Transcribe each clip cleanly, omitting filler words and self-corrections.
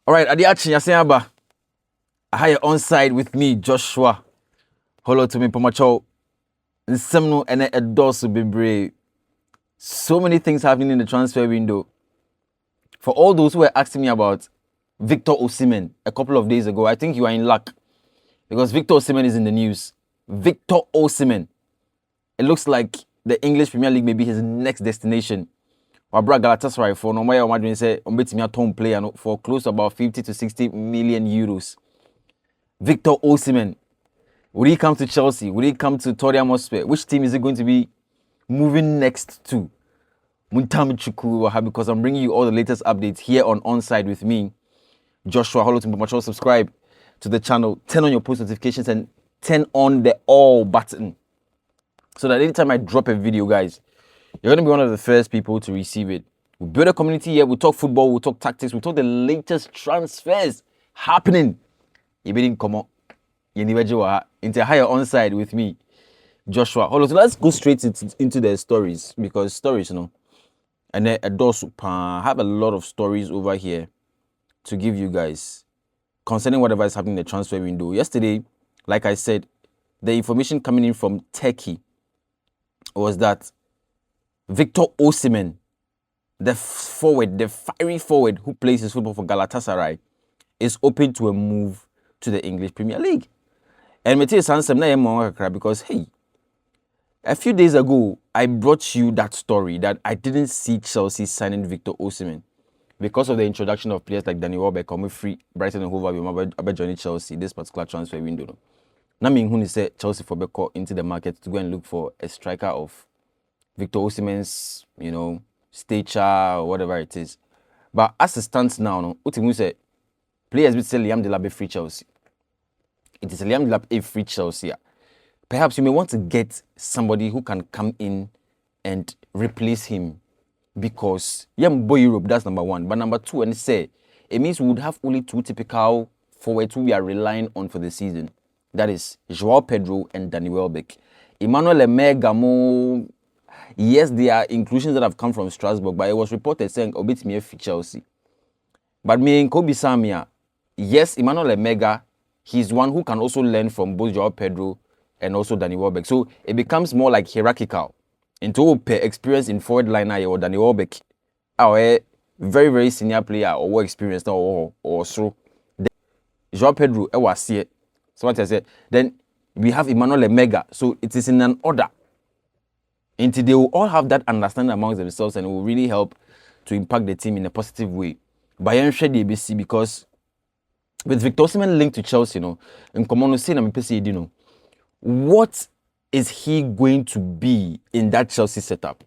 All right, Adiachi Yaseaba. I have onside with me, Joshua. Hello to me, Pomacho. Nsemno and a dosu be so many things happening in the transfer window. For all those who were asking me about Victor Osimhen a couple of days ago, I think you are in luck because Victor Osimhen is in the news. Victor Osimhen. It looks like the English Premier League may be his next destination. Wabra Galatasaray for no more than say on Tom player for close to about 50 to 60 million euros. Victor Osimhen. Will he come to Chelsea? Will he come to Tottenham Hotspur? Which team is he going to be moving next to? Because I'm bringing you all the latest updates here on Onside with me, Joshua. Hello to much. Subscribe to the channel, turn on your post notifications, and turn on the all button so that anytime I drop a video, guys, you're going to be one of the first people to receive it. We build a community here. We talk football. We talk tactics. We talk the latest transfers happening. You didn't come on. You never into higher onside with me, Joshua. Hold on. So let's go straight into the stories because stories, and then I have a lot of stories over here to give you guys concerning whatever is happening in the transfer window. Yesterday, like I said, the information coming in from Turkey was that Victor Osimhen, the fiery forward who plays his football for Galatasaray, is open to a move to the English Premier League. And because, hey, a few days ago, I brought you that story that I didn't see Chelsea signing Victor Osimhen because of the introduction of players like Dani Welbeck coming free, Brighton and Hove Albion joining Chelsea this particular transfer window. Now, me said Chelsea for Beko into the market to go and look for a striker of Victor Osimhen's, stature or whatever it is. But as it stands now, Utimu said players will say Liam Delap free Chelsea. It is Liam Delap a free Chelsea. Perhaps you may want to get somebody who can come in and replace him because boy Europe, that's number one. But number two, and say it means we would have only two typical forwards who we are relying on for the season. That is Joao Pedro and Dani Welbeck. Emmanuel Emegamo, yes, there are inclusions that have come from Strasbourg, but it was reported saying obit me for Chelsea. But me in Kobe Samia, yes, Emmanuel Emega, he's one who can also learn from both Joao Pedro and also Dani Welbeck. So it becomes more like hierarchical. Into per experience in forward line or Dani Welbeck, our very, very senior player or more experienced or so. Then Joao Pedro, was here. So what I said. Then we have Emmanuel Emega. So it is in an order. Until they will all have that understanding amongst themselves and it will really help to impact the team in a positive way. Bayern share the ABC because with Victor Osimhen linked to Chelsea, in common say what is he going to be in that Chelsea setup?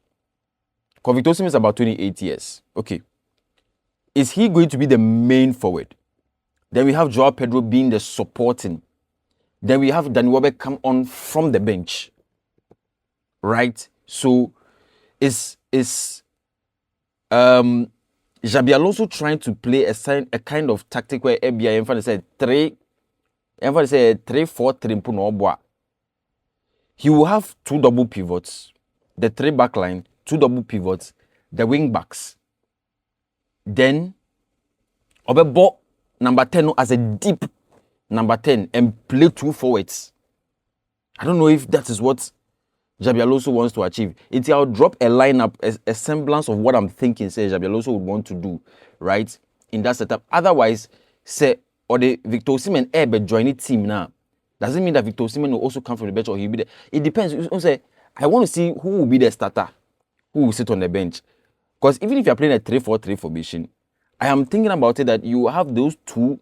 Because Victor Osimhen is about 28 years. Okay. Is he going to be the main forward? Then we have Joao Pedro being the supporting. Then we have Dani Welbeck come on from the bench. Right? So is Xabi Alonso trying to play a kind of tactic where FBI said 3-4-3 he will have two double pivots, the three back line, two double pivots, the wing backs. Then Obebo number 10 as a deep number 10 and play two forwards. I don't know if that is what Xabi Alonso wants to achieve. I'll drop a lineup, a semblance of what I'm thinking, say Xabi Alonso would want to do, right, in that setup. Otherwise, say, or the Victor Osimhen be joining team now. Doesn't mean that Victor Osimhen will also come from the bench or he'll be there. It depends. You say, I want to see who will be the starter, who will sit on the bench. Because even if you're playing a 3-4-3 formation, I am thinking about it that you have those two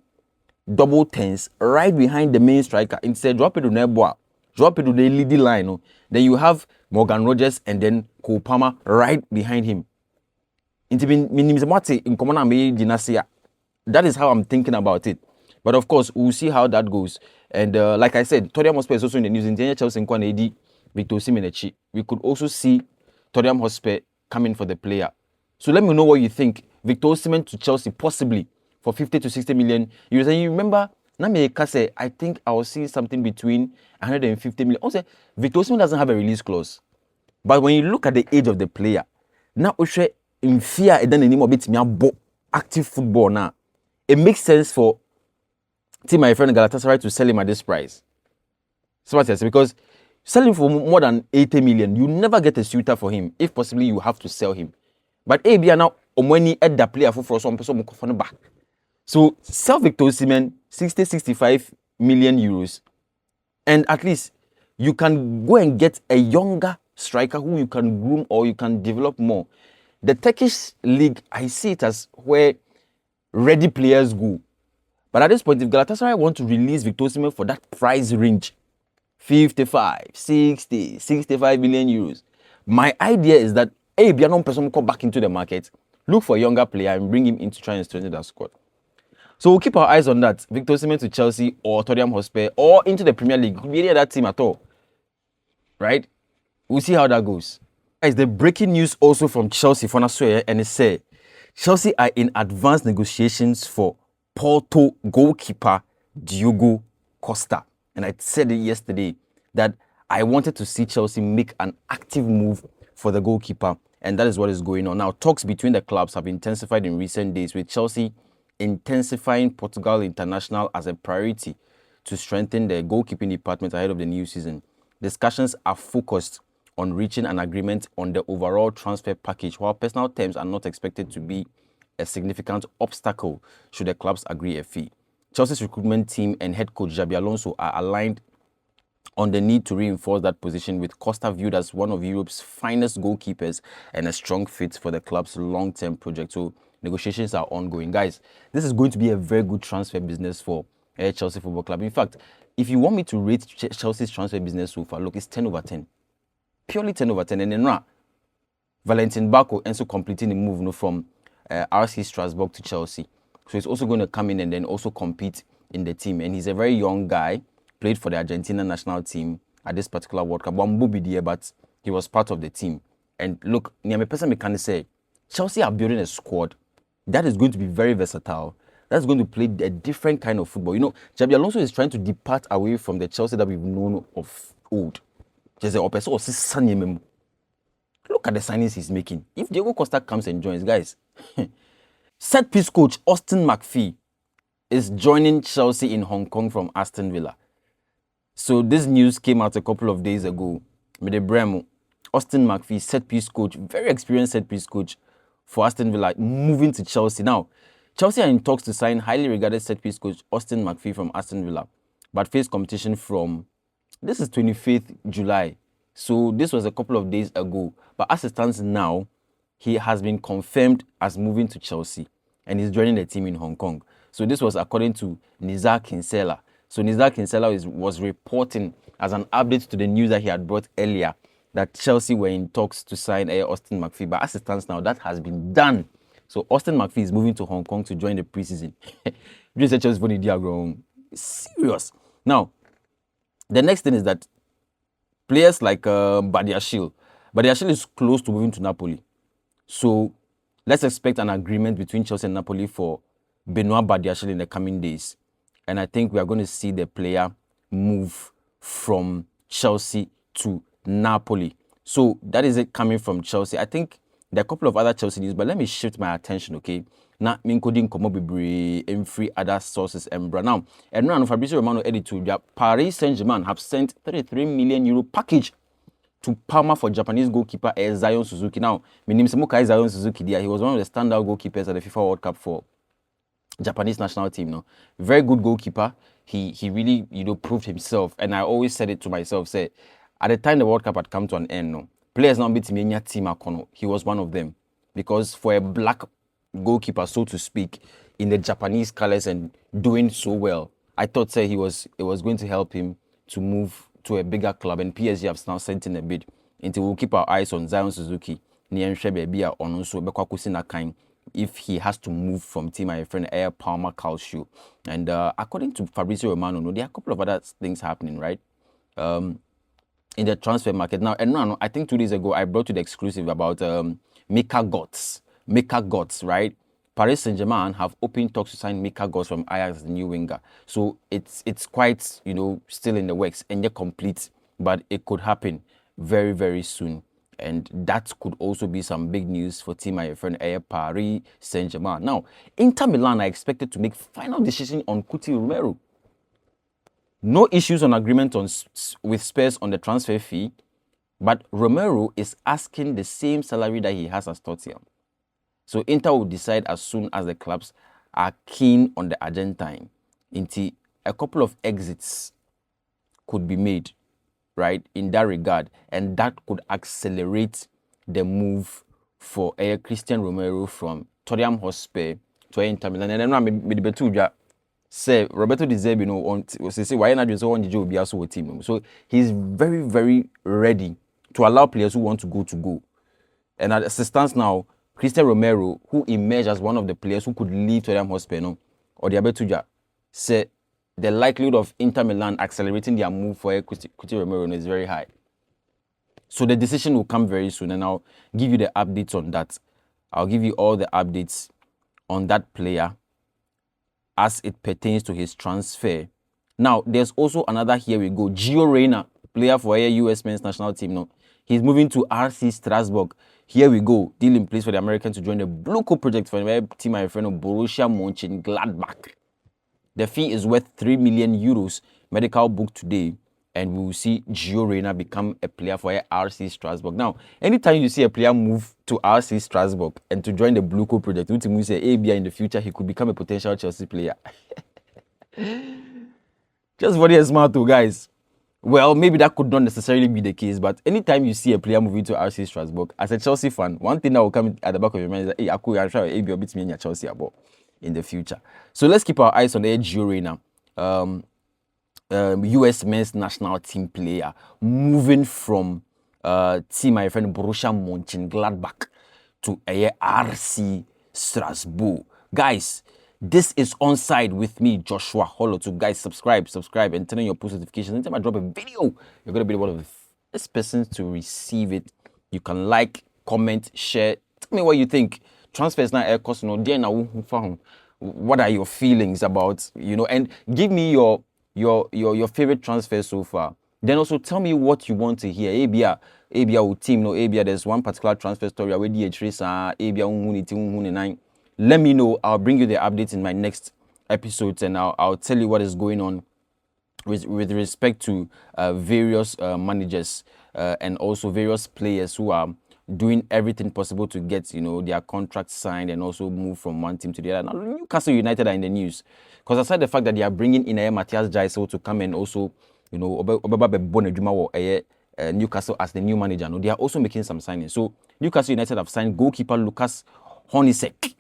double tens right behind the main striker. Instead, drop it to Neboa. Drop it to the leading line. Then you have Morgan Rogers and then Cole Palmer right behind him. That is how I'm thinking about it. But of course, we'll see how that goes. And like I said, Tottenham Hotspur is also in the news. In Chelsea, Victor Osimhen. We could also see Tottenham Hotspur coming for the player. So let me know what you think. Victor Osimhen to Chelsea, possibly for 50 to 60 million euros. And you remember, I think I will see something between 150 million. Also, Victor Osimhen doesn't have a release clause. But when you look at the age of the player, now in fear, and then anymore bit me active football now. it makes sense for team my friend Galatasaray to sell him at this price. So what I say, because selling for more than 80 million, you never get a suitor for him. If possibly, you have to sell him. But AB now money at the player for some person back. So sell Victor Osimhen 60-65 million euros, and at least you can go and get a younger striker who you can groom or you can develop more. The Turkish league, I see it as where ready players go. But at this point, if Galatasaray want to release Victor Osimhen for that price range, 55, 60, 65 million euros, my idea is that a young person come back into the market, look for a younger player and bring him in to try and strengthen that squad. So we'll keep our eyes on that. Victor Osimhen to Chelsea or Tottenham Hotspur or into the Premier League. Could be any other team at all. Right? We'll see how that goes. Guys, the breaking news also from Chelsea for Nasue, and it said Chelsea are in advanced negotiations for Porto goalkeeper Diogo Costa. And I said it yesterday that I wanted to see Chelsea make an active move for the goalkeeper, and that is what is going on. Now, talks between the clubs have intensified in recent days, with Chelsea intensifying Portugal international as a priority to strengthen the goalkeeping department ahead of the new season. Discussions are focused on reaching an agreement on the overall transfer package, while personal terms are not expected to be a significant obstacle should the clubs agree a fee. Chelsea's recruitment team and head coach Xabi Alonso are aligned on the need to reinforce that position, with Costa viewed as one of Europe's finest goalkeepers and a strong fit for the club's long-term project. So negotiations are ongoing. Guys, this is going to be a very good transfer business for Chelsea Football Club. In fact, if you want me to rate Chelsea's transfer business so far, look, it's 10 over 10. Purely 10 over 10. And then Valentin Barco ends up completing the move from RC Strasbourg to Chelsea. So he's also going to come in and then also compete in the team. And he's a very young guy, played for the Argentina national team at this particular World Cup. But he was part of the team. And look, Niame person can say, Chelsea are building a squad that is going to be very versatile. That's going to play a different kind of football. You know, Xabi Alonso is trying to depart away from the Chelsea that we've known of old. Look at the signings he's making. If Diogo Costa comes and joins, guys, set piece coach Austin McPhee is joining Chelsea in Hong Kong from Aston Villa. So this news came out a couple of days ago. Austin McPhee, set piece coach, very experienced set piece coach for Aston Villa, moving to Chelsea. Now, Chelsea are in talks to sign highly regarded set piece coach Austin McPhee from Aston Villa, but face competition from, this is 25th July. So this was a couple of days ago. But as it stands now, he has been confirmed as moving to Chelsea and he's joining the team in Hong Kong. So this was according to Nizar Kinsella. So Nizar Kinsella was reporting as an update to the news that he had brought earlier that Chelsea were in talks to sign Austin McPhee. But as it stands now, that has been done. So Austin McPhee is moving to Hong Kong to join the preseason. Chelsea Vini Jr. Serious. Now, the next thing is that players like Badiashile is close to moving to Napoli. So let's expect an agreement between Chelsea and Napoli for Benoit Badiashile in the coming days. And I think we are going to see the player move from Chelsea to Napoli. So that is it coming from Chelsea. I think there are a couple of other Chelsea news, but let me shift my attention, okay? Now, Minkodin Komobibri and free other sources and now. And now, Fabrizio Romano edited Paris Saint-Germain have sent 33 million euro package to Parma for Japanese goalkeeper Zion Suzuki. Now, my name is Zion Suzuki. He was one of the standout goalkeepers at the FIFA World Cup for Japanese national team. No, very good goalkeeper. He really proved himself. And I always said it to myself. Say, at the time the World Cup had come to an end, no players now beat me team Akono. He was one of them because for a black goalkeeper, so to speak, in the Japanese colors and doing so well, I thought it was going to help him to move to a bigger club. And PSG have now sent in a bid. Until we'll keep our eyes on Zion Suzuki. If he has to move from team my friend Air Palmer Calcio. And according to Fabrizio Romano, there are a couple of other things happening, right? In the transfer market. Now, and no, I think 2 days ago, I brought you the exclusive about Mika Götze, right? Paris Saint-Germain have open talks to sign Mika Götze from Ajax, the new winger. So it's quite, still in the works and yet complete, but it could happen very, very soon. And that could also be some big news for team my friend Paris Saint-Germain. Now, Inter Milan are expected to make final decision on Cuti Romero. No issues on agreement with Spurs on the transfer fee, but Romero is asking the same salary that he has as Tottenham. So Inter will decide as soon as the clubs are keen on the Argentine. Until a couple of exits could be made, right, in that regard, and that could accelerate the move for Christian Romero from Tottenham Hotspur to Inter Milan. And then I'm the say Roberto De Zerbi, say why not just on the be also a team. So he's very, very ready to allow players who want to go. And as it stands now, Christian Romero, who emerged as one of the players who could leave Tottenham Hotspur, or the Abetuja, say the likelihood of Inter Milan accelerating their move for Christian Romero is very high. So the decision will come very soon, and I'll give you the updates on that. I'll give you all the updates on that player as it pertains to his transfer. Now, there's also another, here we go, Gio Reyna, player for a US men's national team now. He's moving to RC Strasbourg. Here we go. Deal in place for the American to join the Blue Co project for the team, my friend of Borussia Mönchengladbach. The fee is worth 3 million euros. Medical booked today. And we will see Gio Reyna become a player for RC Strasbourg. Now, anytime you see a player move to RC Strasbourg and to join the Blue Co project, we say ABI in the future, he could become a potential Chelsea player. Just very smart too, guys. Well, maybe that could not necessarily be the case, but anytime you see a player moving to RC Strasbourg, as a Chelsea fan, one thing that will come at the back of your mind is that, hey, I could try AB beat me in Chelsea about in the future. So let's keep our eyes on the Gio Reyna, US men's national team player, moving from team my friend Borussia Mönchengladbach to RC Strasbourg. Guys, this is Onside with me, Joshua Hollow. So guys, subscribe, and turn on your post notifications. Anytime I drop a video, you're going to be one of the first persons to receive it. You can like, comment, share. Tell me what you think. Transfers now air cost, what are your feelings about, and give me your favorite transfer so far. Then also tell me what you want to hear. ABA will team, ABA, there's one particular transfer story where ABA let me know. I'll bring you the updates in my next episodes, and I'll tell you what is going on with respect to various managers and also various players who are doing everything possible to get their contracts signed and also move from one team to the other. Now, Newcastle United are in the news because aside the fact that they are bringing in Matthias Jaisel to come and also Newcastle as the new manager. They are also making some signings. So Newcastle United have signed goalkeeper Lucas Hornicek,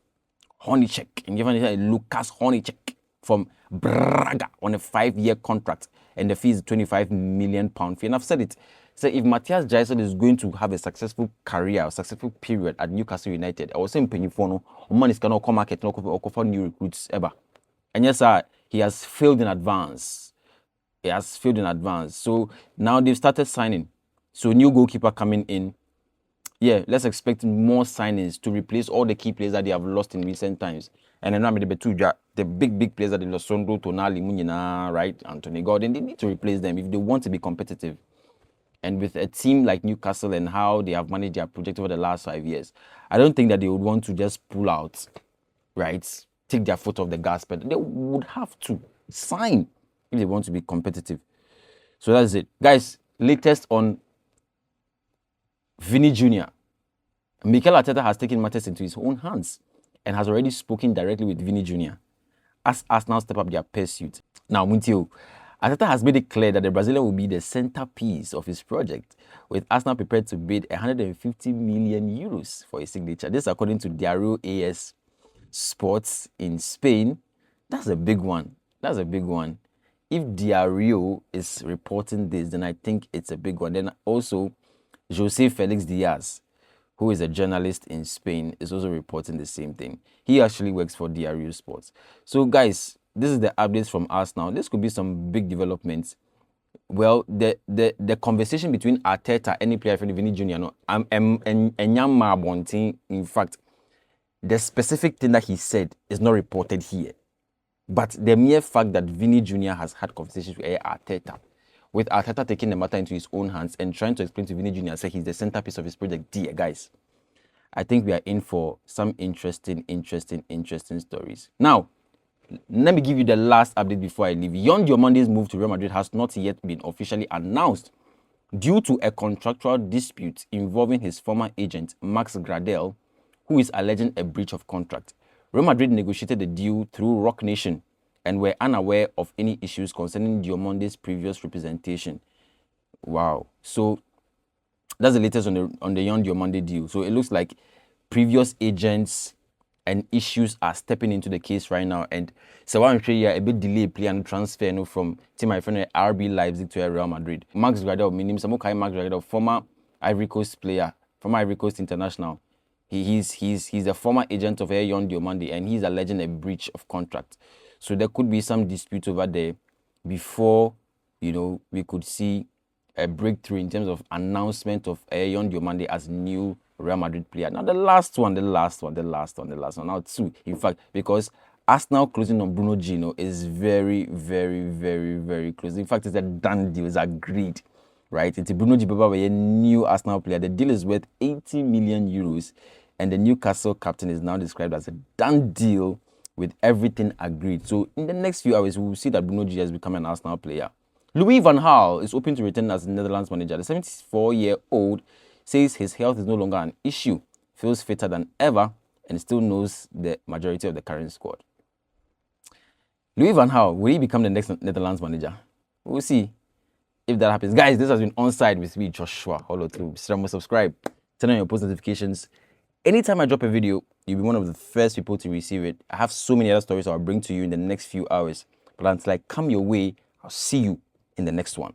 and given Lucas Hornicek from Braga on a 5-year contract, and the fee is £25 million fee. And I've said it. So if Matthias Jaisel is going to have a successful career, a successful period at Newcastle United, I was saying Penifono, man is cannot come market, no offer new recruits ever. And yes, sir, he has failed in advance. So now they've started signing. So new goalkeeper coming in. Yeah, let's expect more signings to replace all the key players that they have lost in recent times. And then the big players that they lost, Sondro, Tonali, Munina, right, Anthony Gordon, they need to replace them if they want to be competitive. And with a team like Newcastle and how they have managed their project over the last 5 years, I don't think that they would want to just pull out, right, take their foot off the gas pedal. They would have to sign if they want to be competitive. So that's it. Guys, latest on Vini Jr. Mikel Arteta has taken matters into his own hands and has already spoken directly with Vini Jr. as Arsenal step up their pursuit. Now, Muntio, Arteta has made it clear that the Brazilian will be the centerpiece of his project, with Arsenal prepared to bid 150 million euros for his signature. This according to Diario AS Sports in Spain. That's a big one. If Diario is reporting this, then I think it's a big one. Then also, Jose Felix Diaz, who is a journalist in Spain, is also reporting the same thing. He actually works for Diario Sports. So guys, this is the updates from us now. This could be some big developments. Well, the conversation between Arteta and the player for Vini Jr. In fact, the specific thing that he said is not reported here. But the mere fact that Vini Jr. has had conversations with Arteta with Arteta taking the matter into his own hands and trying to explain to Vini Jr. say he's the centerpiece of his project. Dear guys, I think we are in for some interesting stories. Now, let me give you the last update before I leave. Diomandé's move to Real Madrid has not yet been officially announced due to a contractual dispute involving his former agent, Max Gradel, who is alleging a breach of contract. Real Madrid negotiated the deal through Rock Nation and were unaware of any issues concerning Diomandé's previous representation. Wow. So that's the latest on the Diomandé deal. So it looks like previous agents and issues are stepping into the case right now. And so I'm sure a bit delayed play and transfer from team my friend RB Leipzig to Real Madrid. Max Gradel, my name is Max Gradel, former Ivory Coast player, former Ivory Coast international. He's a former agent of Yon Diomandé, and he's alleging a breach of contract. So there could be some dispute over there before, we could see a breakthrough in terms of announcement of Yon Diomandé as new Real Madrid player. Now the last one. Now two, in fact, because Arsenal closing on Bruno Gino is very close. In fact, it's a done deal. It's agreed, right? It's Bruno Gino, a new Arsenal player. The deal is worth 80 million euros, and the Newcastle captain is now described as a done deal with everything agreed. So in the next few hours, we will see that Bruno Gino has become an Arsenal player. Louis van Gaal is open to return as Netherlands manager. The 74-year-old says his health is no longer an issue, feels fitter than ever, and still knows the majority of the current squad. Louis van Gaal, will he become the next Netherlands manager? We'll see if that happens. Guys, this has been Onside with me, Joshua. Subscribe, turn on your post notifications. Anytime I drop a video, you'll be one of the first people to receive it. I have so many other stories I'll bring to you in the next few hours. But until I come your way, I'll see you in the next one.